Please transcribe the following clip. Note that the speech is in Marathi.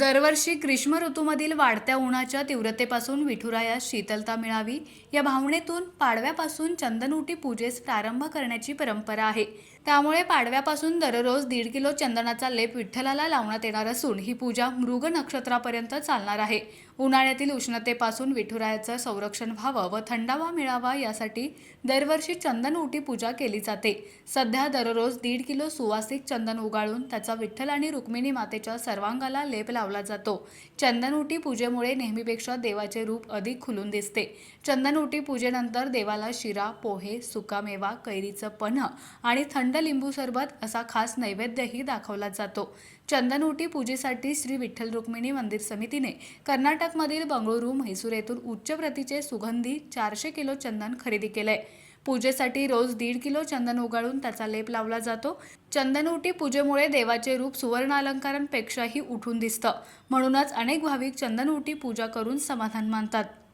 दरवर्षी ग्रीष्म ऋतूमधील वाढत्या उन्हाच्या तीव्रतेपासून विठुरायास शीतलता मिळावी या भावनेतून पाडव्यापासून चंदनउटी पूजेस प्रारंभ करण्याची परंपरा आहे। त्यामुळे पाडव्यापासून दररोज 1.5 किलो चंदनाचा लेप विठ्ठलाला लावण्यात येणार असून ही पूजा मृग नक्षत्रापर्यंत चालणार आहे। उन्हाळ्यातील उष्णतेपासून विठुरायाचं संरक्षण व्हावं व थंडावा मिळावा यासाठी दरवर्षी चंदनउटी पूजा केली जाते। सध्या दररोज 1.5 किलो सुवासिक चंदन उगाळून त्याचा विठ्ठल आणि रुक्मिणी मातेच्या सर्वांगाला लेप लावला जातो। चंदनउटी पूजेमुळे नेहमीपेक्षा देवाचे रूप अधिक खुलून दिसते। चंदनउटी पूजेनंतर देवाला शिरा, पोहे, सुकामेवा, कैरीचं पन्ह आणि थंड लिंबू सरबत असा खास नैवेद्यही दाखवला जातो। चंदनउटी पूजेसाठी श्री विठ्ठल रुक्मिणी मंदिर समितीने कर्नाटकमधील बंगळुरू, म्हैसूर येथून उच्च प्रतीचे सुगंधी 400 किलो चंदन खरेदी केलंय। पूजेसाठी रोज 1.5 किलो चंदन उगाळून त्याचा लेप लावला जातो। चंदनउटी पूजेमुळे देवाचे रूप सुवर्ण अलंकारांपेक्षाही उठून दिसतं। म्हणूनच अनेक भाविक चंदनउटी पूजा करून समाधान मानतात।